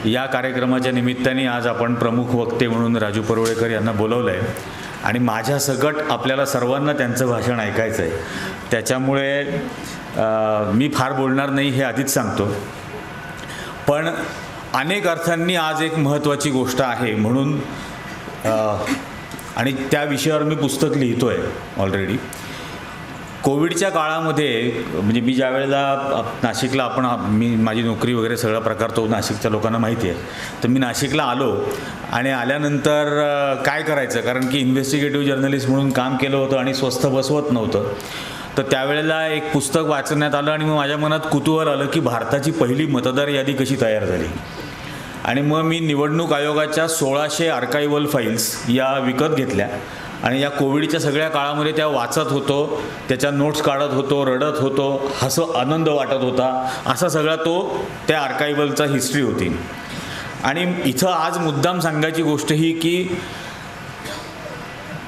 या कार्यक्रमाच्या निमित्ताने आज आपण प्रमुख वक्ते म्हणून राजू परुळेकर यांना बोलवलं आहे आणि माझ्या सकट आपल्याला सर्वांना त्यांचं भाषण ऐकायचं आहे. त्याच्यामुळे मी फार बोलणार नाही हे आधीच सांगतो. पण अनेक अर्थांनी आज एक महत्त्वाची गोष्ट आहे म्हणून आणि त्या विषयावर मी पुस्तक लिहितो आहे ऑलरेडी. कोविडच्या काळामध्ये म्हणजे मी ज्या वेळेला नाशिकला मी माझी नोकरी वगैरे सगळा प्रकार तो नाशिकच्या लोकांना माहिती आहे. तर मी नाशिकला आलो आणि आल्यानंतर काय करायचं, कारण की इन्व्हेस्टिगेटिव्ह जर्नलिस्ट म्हणून काम केलं होतं आणि स्वस्थ बसवत नव्हतं. तर त्यावेळेला एक पुस्तक वाचण्यात आलं आणि मग माझ्या मनात कुतूहल आलं की भारताची पहिली मतदार यादी कशी तयार झाली. आणि मग मी निवडणूक आयोगाच्या 1600 आर्काइव्हल फाईल्स या विकत घेतल्या आणि या कोविडच्या सगळ्या काळामध्ये त्या वाचत होतो, त्याच्या नोट्स काढत होतो, रडत होतो, आनंद वाटत होता. असा सगळा त्या आर्काइव्हलचा हिस्ट्री होती. आणि इथं आज मुद्दाम सांगायची गोष्ट ही की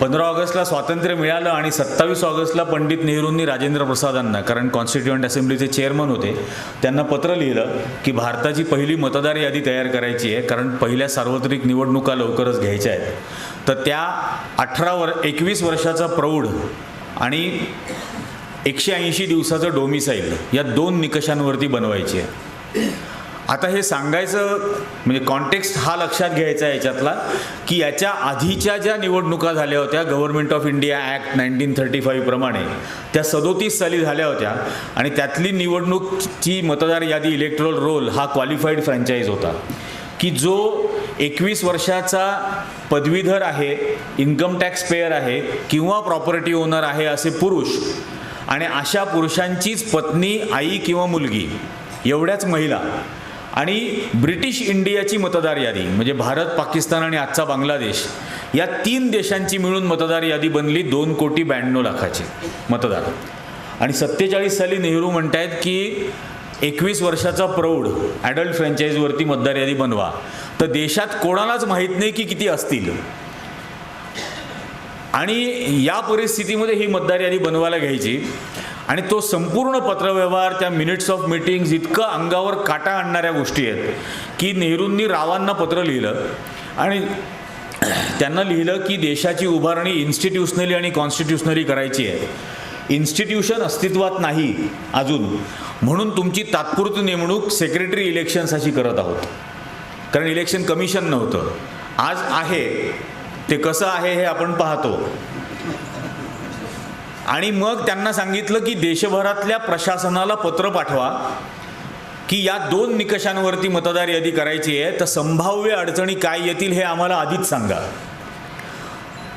15 ऑगस्टला स्वातंत्र्य मिळालं आणि 27 ऑगस्टला पंडित नेहरूंनी राजेंद्र प्रसादांना, कारण कॉन्स्टिट्युएंट असेंब्लीचे चेअरमन होते, त्यांना पत्र लिहिलं की भारताची पहिली मतदार यादी तयार करायची आहे कारण पहिल्या सार्वत्रिक निवडणुका लवकरच घ्यायच्या आहेत. तर त्या 21 वर्षाचा प्रौढ आणि 180 दिवसाचं डोमिसाईल या 2 निकषांवरती बनवायची आहे. आता हे सांगायचं म्हणजे कॉन्टेक्स्ट हा लक्षात घ्यायचा आहे याच्यातला की याच्या आधीच्या ज्या निवडणुका झाल्या होत्या गव्हर्नमेंट ऑफ इंडिया ॲक्ट 1935 प्रमाणे त्या 37 साली झाल्या होत्या आणि त्यातली निवडणूकची मतदार यादी इलेक्टोरल रोल हा क्वालिफाईड फ्रँचाईज होता की जो 21 वर्षाचा पदवीधर आहे, इन्कम टॅक्स पेयर आहे किंवा प्रॉपर्टी ओनर आहे असे पुरुष आणि अशा पुरुषांचीच पत्नी, आई किंवा मुलगी एवढ्याच महिला आणि ब्रिटिश इंडियाची मतदार यादी म्हणजे भारत, पाकिस्तान आणि आजचा बांगलादेश या 3 देशांची मिळून मतदार यादी बनली 2,92,00,000 मतदार. आणि 47 साली नेहरू म्हणतायत की 21 वर्षाचा प्रौढ ॲडल्ट फ्रँचाईजवरती मतदार यादी बनवा. तर देशात कोणालाच माहीत नाही की किती असतील. आणि या परिस्थितीमध्ये ही मतदार यादी बनवायला घ्यायची आणि तो संपूर्ण पत्रव्यवहार, त्या मिनिट्स ऑफ मीटिंग्स इतकं अंगावर काटा आणणाऱ्या गोष्टी आहेत की नेहरूंनी रावांना पत्र लिहिलं आणि त्यांना लिहिलं की देशाची उभारणी इन्स्टिट्यूशनली आणि कॉन्स्टिट्युशनली करायची आहे. इन्स्टिट्यूशन अस्तित्वात नाही अजून, म्हणून तुमची तात्पुरती नेमणूक सेक्रेटरी इलेक्शन्स अशी करत आहोत, कारण इलेक्शन कमिशन नव्हतं. आज आहे, ते कसं आहे हे आपण पाहतो. आणि मग त्यांना सांगितलं की देशभरातल्या प्रशासनाला पत्र पाठवा की या 2 निकषांवरती मतदार यादी करायची आहे, तर संभाव्य अडचणी काय येतील हे आम्हाला आधीच सांगा.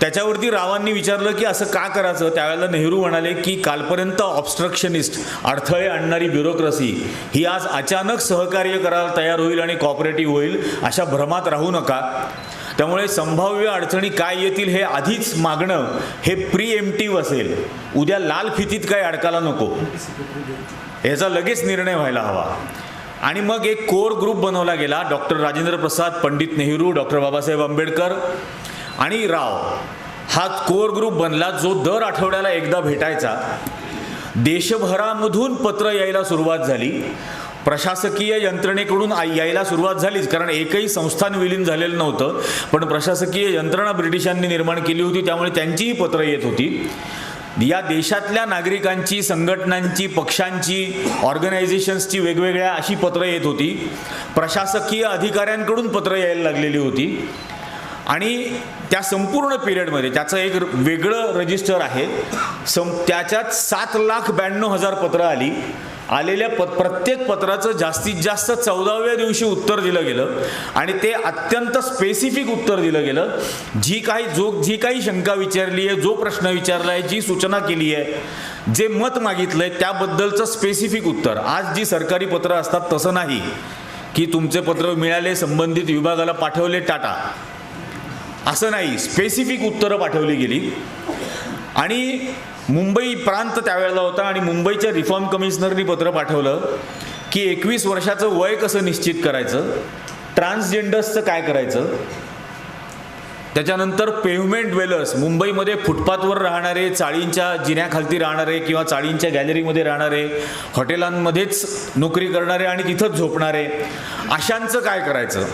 त्याच्यावरती रावांनी विचारलं की असं का करायचं. त्यावेळेला नेहरू म्हणाले की कालपर्यंत ऑब्स्ट्रक्शनिस्ट, अडथळे आणणारी ब्युरोक्रेसी ही आज अचानक सहकार्य करायला तयार होईल आणि कॉपरेटिव्ह होईल, अशा भ्रमात राहू नका. त्यामुळे संभाव्य अडचणी काय येतील हे आधीच मागणं हे प्रीएम्प्टिव्ह असेल. उद्या लाल फितीत काय अडकायला नको, याचा लगेच निर्णय व्हायला हवा. आणि मग एक कोर ग्रुप बनवला गेला. डॉक्टर राजेंद्र प्रसाद, पंडित नेहरू, डॉक्टर बाबासाहेब आंबेडकर आणि राव हा कोर ग्रुप बनला जो दर आठवड्याला एकदा भेटायचा. देशभरामधून पत्र यायला सुरुवात झाली. प्रशासकीय यंत्रणेकडून यायला सुरुवात झालीच, कारण एकही संस्थान विलीन झालेलं नव्हतं, पण प्रशासकीय यंत्रणा ब्रिटिशांनी निर्माण केली होती, त्यामुळे त्यांचीही पत्रं येत होती. या देशातल्या नागरिकांची, संघटनांची, पक्षांची, ऑर्गनायझेशन्सची वेगवेगळ्या अशी पत्रं येत होती. प्रशासकीय अधिकाऱ्यांकडून पत्रं यायला लागलेली होती. आणि त्या संपूर्ण पिरियडमध्ये त्याचं एक वेगळं रजिस्टर आहे. त्याच्यात 7,92,000 पत्रं आली. आलेल्या प्रत्येक पत्राचं जास्तीत जास्त 14व्या दिवशी उत्तर दिलं गेलं आणि ते अत्यंत स्पेसिफिक उत्तर दिलं गेलं. जी काही शंका विचारली आहे, जो प्रश्न विचारला आहे, जी सूचना केली आहे, जे मत मागितलं आहे त्याबद्दलचं स्पेसिफिक उत्तर. आज जी सरकारी पत्रं असतात तसं नाही की तुमचे पत्र मिळाले, संबंधित विभागाला पाठवले, टाटा, असं नाही. स्पेसिफिक उत्तरं पाठवली गेली. आणि मुंबई प्रांत त्यावेळेला होता आणि मुंबईच्या रिफॉर्म कमिशनरनी पत्र पाठवलं की 21 वर्षाचं वय कसं निश्चित करायचं, ट्रान्सजेंडर्सचं काय करायचं. त्याच्यानंतर पेव्हमेंट ड्वेलर्स, मुंबईमध्ये फुटपाथवर राहणारे, चाळींच्या जिन्याखालती राहणारे किंवा चाळींच्या गॅलरीमध्ये राहणारे, हॉटेलांमध्येच नोकरी करणारे आणि तिथंच झोपणारे, अशांचं काय करायचं.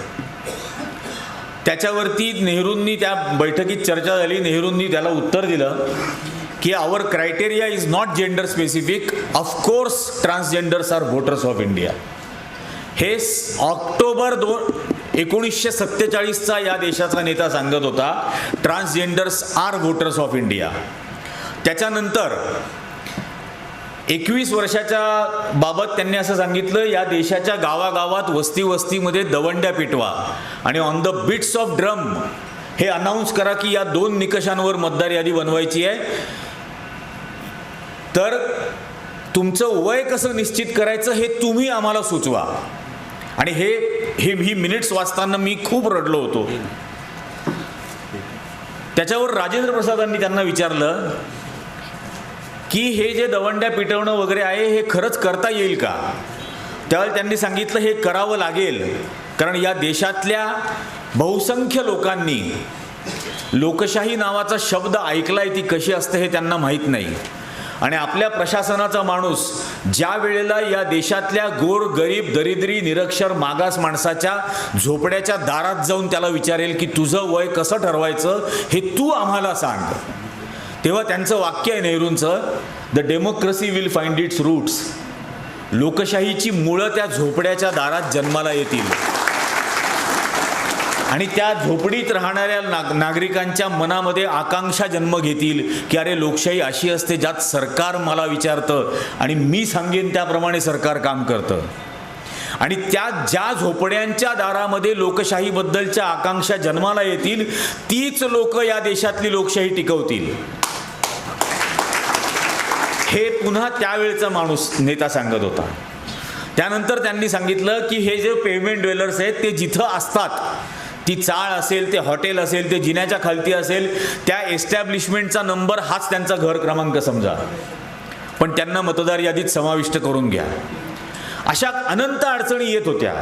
त्याच्यावरती नेहरूंनी, त्या बैठकीत चर्चा झाली, नेहरूंनी त्याला उत्तर दिलं की our criteria is not gender specific, of course transgenders are voters of India. हे ऑक्टोबर 1947चा या देशाचा नेता सांगत होता, transgenders are voters of India. त्याच्यानंतर 21 वर्षाच्या बाबत त्यांनी असं सांगितलं, या देशाच्या गावागावात वस्तीमध्ये दवंड्या पिटवा आणि on the beats of drum हे अनाऊन्स करा की या 2 निकषांवर मतदार यादी बनवायची आहे. तर तुमचं वय कसं निश्चित करायचं हे तुम्ही आम्हाला सुचवा. आणि ही मिनिट्स वाचताना मी खूप रडलो होतो. त्याच्यावर राजेंद्र प्रसादांनी त्यांना विचारलं की हे जे दवंड्या पिटवणं वगैरे आहे हे खरंच करता येईल का. त्यावेळेला त्यांनी सांगितलं हे करावं लागेल, कारण या देशातल्या बहुसंख्य लोकांनी लोकशाही नावाचा शब्द ऐकलाय, ती कशी असते हे त्यांना माहीत नाही. आणि आपल्या प्रशासनाचा माणूस ज्या वेळेला या देशातल्या गोर गरीब दरिद्री निरक्षर मागास माणसाच्या झोपड्याच्या दारात जाऊन त्याला विचारेल की तुझं वय कसं ठरवायचं हे तू आम्हाला सांग, तेव्हा त्यांचं वाक्य आहे नेहरूंचं, the democracy will find its roots. लोकशाहीची मुळं त्या झोपड्याच्या दारात जन्माला येतील आणि त्या झोपडीत राहणाऱ्या नागरिकांच्या मनामध्ये आकांक्षा जन्म घेतील की अरे लोकशाही अशी असते ज्यात सरकार मला विचारतं आणि मी सांगेन त्याप्रमाणे सरकार काम करतं. आणि त्या ज्या झोपड्यांच्या दारामध्ये लोकशाहीबद्दलच्या आकांक्षा जन्माला येतील तीच लोक या देशातली लोकशाही टिकवतील. हे पुन्हा त्यावेळचा माणूस नेता सांगत होता. त्यानंतर त्यांनी सांगितलं की हे जे पेव्हमेंट ड्वेलर्स आहेत ते जिथं असतात, ती चाळ असेल, ते हॉटेल असेल, ते जिन्याच्या खालती असेल, त्या एस्टॅब्लिशमेंटचा नंबर हाच त्यांचा घर क्रमांक समजा, पण त्यांना मतदार यादीत समाविष्ट करून घ्या. अशा अनंत अडचणी येत होत्या.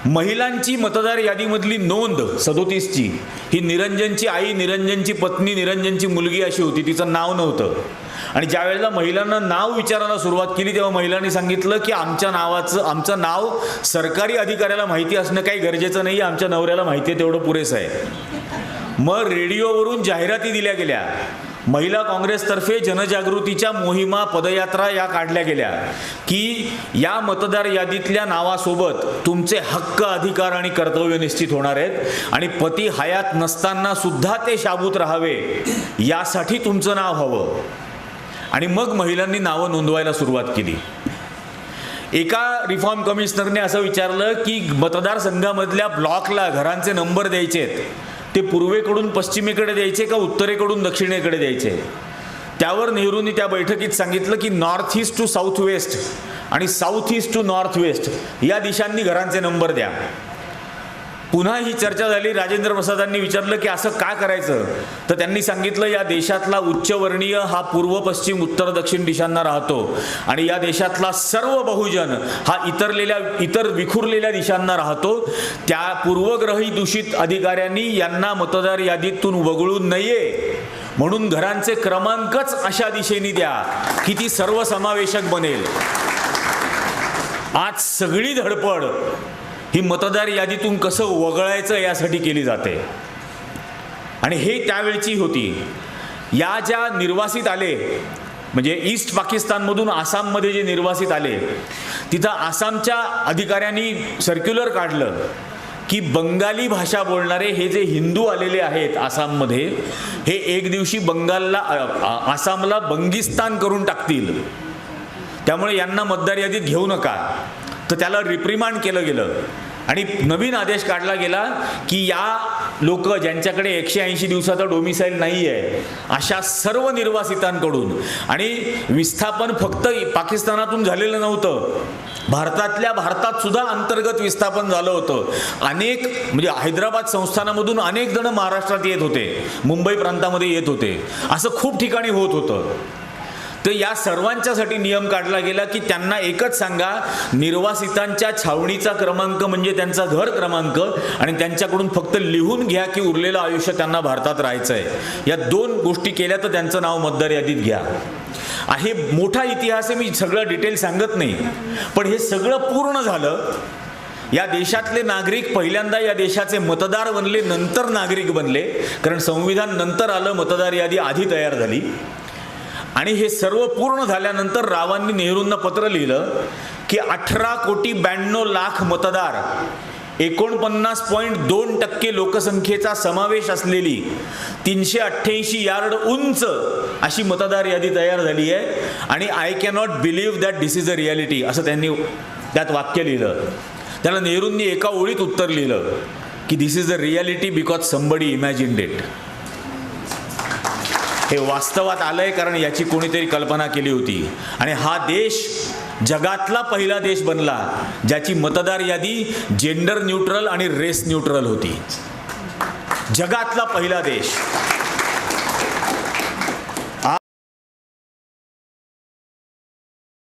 महिलांची मतदार यादीमधली नोंद 37ची ही निरंजनची आई, निरंजनची पत्नी, निरंजनची मुलगी अशी होती, तिचं नाव नव्हतं. आणि ज्या वेळेला महिलांना नाव विचारायला सुरुवात केली तेव्हा महिलांनी सांगितलं की आमचं नाव सरकारी अधिकाऱ्याला माहिती असणं काही गरजेचं नाही, आमच्या नवऱ्याला माहिती आहे तेवढं पुरेसं आहे. मग रेडिओवरून जाहिराती दिल्या गेल्या, महिला काँग्रेसतर्फे जनजागृतीच्या मोहिमा, पदयात्रा या काढल्या गेल्या की या मतदार यादीतल्या नावासोबत तुमचे हक्क, अधिकार आणि कर्तव्य निश्चित होणार आहेत आणि पती हयात नसताना सुद्धा ते शाबूत राहावे यासाठी तुमचं नाव हवं. आणि मग महिलांनी नावं नोंदवायला सुरुवात केली. एका रिफॉर्म कमिशनरने असं विचारलं की मतदारसंघामधल्या ब्लॉकला घरांचे नंबर द्यायचे आहेत, ते पूर्वेकडून पश्चिमेकडे द्यायचे का उत्तरेकडून दक्षिणेकडे द्यायचे. त्यावर नेहरूंनी त्या बैठकीत सांगितलं की north east to south west आणि south east to north west या दिशांनी घरांचे नंबर द्या. पुन्हा ही चर्चा झाली. राजेंद्र प्रसादांनी विचारलं की असं का करायचं, तर त्यांनी सांगितलं या देशातला उच्चवर्णीय हा पूर्व पश्चिम उत्तर दक्षिण दिशांना राहतो आणि या देशातला सर्व बहुजन हा इतर विखुरलेल्या दिशांना राहतो. त्या पूर्वग्रही दूषित अधिकाऱ्यांनी यांना मतदार यादीतून वगळू नये म्हणून घरांचे क्रमांकच अशा दिशेने द्या की ती सर्वसमावेशक बनेल. आज सगळी धडपड ही मतदार यादीतून कसं वगळायचं यासाठी केली जाते. आणि हे त्यावेळची होती. या ज्या निर्वासित आले, म्हणजे ईस्ट पाकिस्तानमधून आसाममध्ये जे निर्वासित आले, तिथं आसामच्या अधिकाऱ्यांनी सर्क्युलर काढलं की बंगाली भाषा बोलणारे हे जे हिंदू आलेले आहेत आसाममध्ये, हे एक दिवशी आसामला बंगिस्तान करून टाकतील, त्यामुळे यांना मतदार यादीत घेऊ नका. तर त्याला रिप्रिमांड केलं गेलं आणि नवीन आदेश काढला गेला की या लोक ज्यांच्याकडे 180 दिवसाचा डोमिसाईल नाही आहे अशा सर्व निर्वासितांकडून, आणि विस्थापन फक्त पाकिस्तानातून झालेलं नव्हतं, भारतात सुद्धा अंतर्गत विस्थापन झालं होतं. अनेक म्हणजे हैदराबाद संस्थानामधून अनेक जण महाराष्ट्रात येत होते, मुंबई प्रांतामध्ये येत होते, असं खूप ठिकाणी होत होतं. तर या सर्वांच्यासाठी नियम काढला गेला की त्यांना एकच सांगा, निर्वासितांच्या छावणीचा क्रमांक म्हणजे त्यांचा घर क्रमांक, आणि त्यांच्याकडून फक्त लिहून घ्या की उरलेलं आयुष्य त्यांना भारतात राहायचं आहे. या 2 गोष्टी केल्या तर त्यांचं नाव मतदार यादीत घ्या. आहे मोठा इतिहास आहे, मी सगळं डिटेल सांगत नाही, पण हे सगळं पूर्ण झालं. या देशातले नागरिक पहिल्यांदा या देशाचे मतदार बनले, नंतर नागरिक बनले, कारण संविधान नंतर आलं, मतदार यादी आधी तयार झाली. आणि हे सर्व पूर्ण झाल्यानंतर रावांनी नेहरूंना पत्र लिहिलं की 18,92,00,000 मतदार, 49.2% लोकसंख्येचा समावेश असलेली 388 यार्ड उंच अशी मतदार यादी तयार झाली आहे. आणि I cannot believe that this is a reality असं त्यांनी त्यात वाक्य लिहिलं. त्याला नेहरूंनी एका ओळीत उत्तर लिहिलं की this is a reality because somebody imagined it. हे वास्तवात आलंय कारण याची कोणीतरी कल्पना केली होती. आणि हा देश जगातला पहिला देश बनला ज्याची मतदार यादी जेंडर न्यूट्रल आणि रेस न्यूट्रल होती. जगातला पहिला देश.